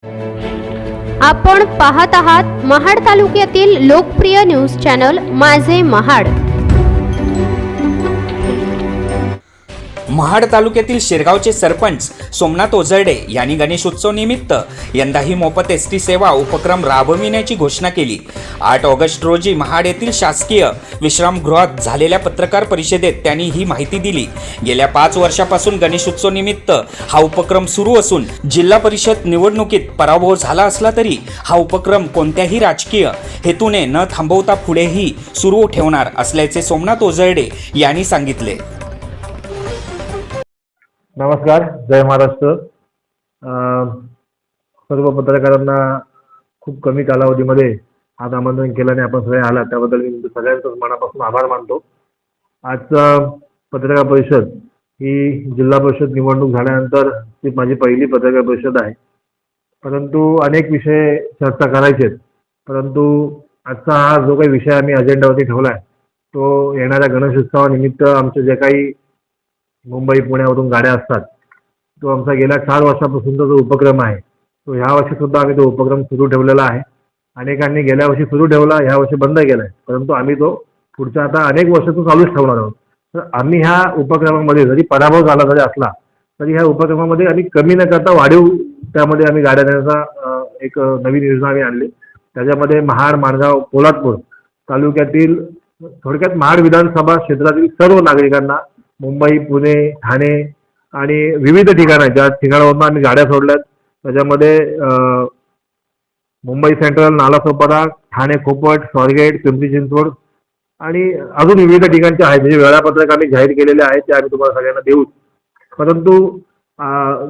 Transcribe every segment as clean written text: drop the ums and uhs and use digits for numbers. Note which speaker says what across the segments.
Speaker 1: आपण पाहत आहात महाड तालुक्यातील लोकप्रिय न्यूज चॅनल माझे महाड.
Speaker 2: महाड तालुक्यातील शिरगावचे सरपंच सोमनाथ ओझरडे यांनी गणेशोत्सव निमित्त यंदाही मोफत एसटी सेवा उपक्रम राबविण्याची घोषणा केली. 8 ऑगस्ट रोजी महाड येथील शासकीय विश्रामगृहात झालेल्या पत्रकार परिषदेत त्यांनी ही माहिती दिली. गेल्या 5 वर्षापासून गणेशोत्सव निमित्त हा उपक्रम सुरू असून जिल्हा परिषद निवडणुकीत पराभव झाला असला तरी हा उपक्रम कोणत्याही राजकीय हेतूने न थांबवता पुढेही सुरू ठेवणार असल्याचे सोमनाथ ओझरडे यांनी सांगितले.
Speaker 3: नमस्कार, जय महाराष्ट्र. सर्व पत्रकारांना खूप कमी कालावधीमध्ये आज आमंत्रण केल्याने आपण सगळे आलात त्याबद्दल मी सगळ्यांचं मनापासून आभार मानतो. आजचा पत्रकार परिषद ही जिल्हा परिषद निवडणूक झाल्यानंतर ती माझी पहिली पत्रकार परिषद आहे. परंतु अनेक विषय चर्चा करायचे आहेत. परंतु आजचा हा जो काही विषय आम्ही अजेंडावरती ठेवला आहे तो येणाऱ्या गणेशोत्सवानिमित्त आमचे जे काही मुंबई पुण्यावरून गाड्या असतात तो आमचा गेल्या 4 वर्षापासूनचा जो उपक्रम आहे तो ह्या वर्षी सुद्धा आम्ही तो उपक्रम सुरू ठेवलेला आहे. अनेकांनी गेल्या वर्षी सुरू ठेवला, ह्या वर्षी बंद केलाय, परंतु आम्ही तो पुढच्या आता अनेक वर्ष तो चालूच ठेवणार आहोत. तर आम्ही ह्या उपक्रमामध्ये जरी पराभव झाला जरी असला तरी ह्या उपक्रमामध्ये आम्ही कमी न करता वाढीव त्यामध्ये आम्ही गाड्या देण्याचा एक नवीन योजना आम्ही आणली. त्याच्यामध्ये महाड, माणगाव, पोलादपूर तालुक्यातील थोडक्यात महाड विधानसभा क्षेत्रातील सर्व नागरिकांना मुंबई, पुणे, ठाणे आणि विविध ठिकाणं ज्या ठिकाणावरून आम्ही गाड्या सोडल्यात त्याच्यामध्ये मुंबई सेंट्रल, नालासोपारा, ठाणे खोपट, स्वारगेट, पिंपरी चिंचवड आणि अजून विविध ठिकाणचे आहेत. म्हणजे वेळापत्रक आम्ही जाहीर केलेले आहेत ते आम्ही तुम्हाला सगळ्यांना देऊ. परंतु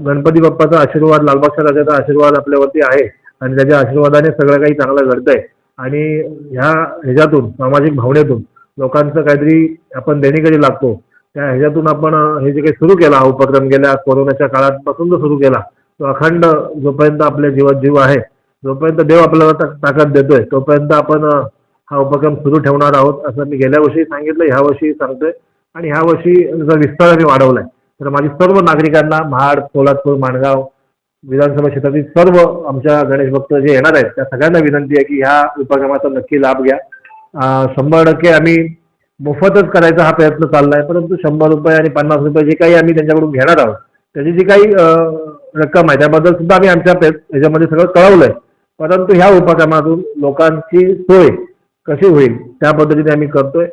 Speaker 3: गणपती बाप्पाचा आशीर्वाद, लालबागच्या राजाचा आशीर्वाद आपल्यावरती आहे आणि त्याच्या आशीर्वादाने सगळं काही चांगलं घडतंय आणि ह्याच्यातून सामाजिक भावनेतून लोकांचं काहीतरी आपण देणीकडे लागतो. त्या ह्याच्यातून आपण हे जे काही सुरू केला हा उपक्रम गेल्या कोरोनाच्या काळापासून जो सुरू केला तो अखंड जोपर्यंत आपल्या जीवात जीव आहे, जोपर्यंत देव आपल्याला ताकद देतोय तोपर्यंत आपण हा उपक्रम सुरू ठेवणार आहोत असं मी गेल्या वर्षी सांगितलं, ह्या वर्षी सांगतोय आणि ह्या वर्षी त्याचा विस्तार मी वाढवलाय. तर माझी सर्व नागरिकांना महाड, पोलादपूर, माणगाव विधानसभा क्षेत्रातील सर्व आमच्या गणेश भक्त जे येणार आहेत त्या सगळ्यांना विनंती आहे की ह्या उपक्रमाचा नक्की लाभ घ्या. 100% आम्ही मोफतच करायचा हा प्रयत्न चाललाय, परंतु 100 रुपये आणि 50 रुपये जे काही आम्ही त्यांच्याकडून घेणार आहोत त्याची जी काही रक्कम आहे त्याबद्दल सुद्धा आम्ही आमच्या ह्याच्यामध्ये सगळं कळवलंय. परंतु ह्या उपक्रमातून लोकांची सोय कशी होईल त्या पद्धतीने आम्ही करतोय.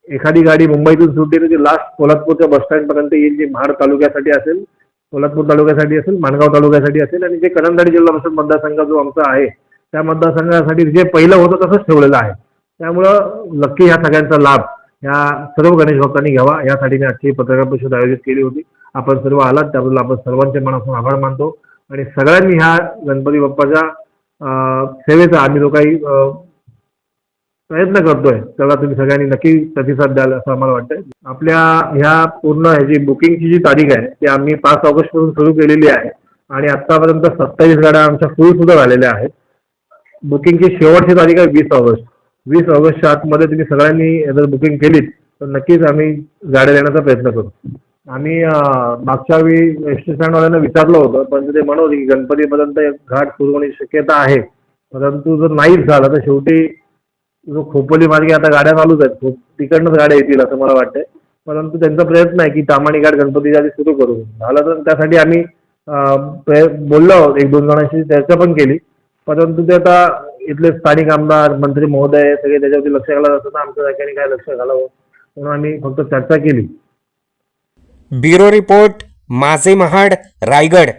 Speaker 3: एखादी गाडी मुंबईतून सुटली तर ती लास्ट पोलादपूरच्या बसस्टँडपर्यंत येईल, जी महाड तालुक्यासाठी असेल, पोलादपूर तालुक्यासाठी असेल, माणगाव तालुक्यासाठी असेल आणि जे करंजाडी जिल्हा परिषद मतदारसंघ जो आमचा आहे त्या मतदारसंघासाठी जे पहिलं होतं तसंच ठेवलेलं आहे. त्यामुळं नक्की ह्या सगळ्यांचा लाभ ह्या सर्व गणेश भक्तांनी घ्यावा यासाठी मी आजची पत्रकार परिषद आयोजित केली होती. आपण सर्व आलात त्याबद्दल आपण सर्वांचे मनापासून आभार मानतो आणि सगळ्यांनी ह्या गणपती बाप्पाच्या सेवेचा आम्ही जो काही प्रयत्न करतोय त्याला तुम्ही सगळ्यांनी नक्की प्रतिसाद द्याल असं आम्हाला वाटतंय. आपल्या ह्या पूर्ण ह्याची बुकिंगची जी तारीख आहे ती आम्ही 5 ऑगस्ट पासून सुरू केलेली आहे आणि आतापर्यंत 27 गाड्या आमच्या फुल सुद्धा झालेल्या आहेत. बुकिंगची शेवटची तारीख आहे 20 ऑगस्ट. 20 ऑगस्टच्या आतमध्ये तुम्ही सगळ्यांनी जर बुकिंग केलीत तर नक्कीच आम्ही गाड्या देण्याचा प्रयत्न करू. आम्ही मागच्या वेळी एस टी स्टँडवाल्यांना विचारलं होतं पण ते म्हणत होते की गणपतीपर्यंत घाट सुरू होण्याची शक्यता आहे, परंतु जर नाहीच झालं तर शेवटी जो खोपोली मार्गे आता गाड्या चालूच आहेत, तिकडनंच गाड्या येतील असं मला वाटतंय. परंतु त्यांचा प्रयत्न आहे की तामाणी घाट गणपतीच्या आधी सुरू करू. झालं तर त्यासाठी आम्ही बोललो 1-2 जणांशी चर्चा पण केली, परंतु ते आता इथले स्थानिक आमदार, मंत्री महोदय सगळे त्याच्यावरती लक्ष घालत असताना आमच्या जाग्याने काय लक्ष घालावं म्हणून आम्ही फक्त चर्चा केली.
Speaker 2: ब्युरो रिपोर्ट, माझे महाड, रायगड.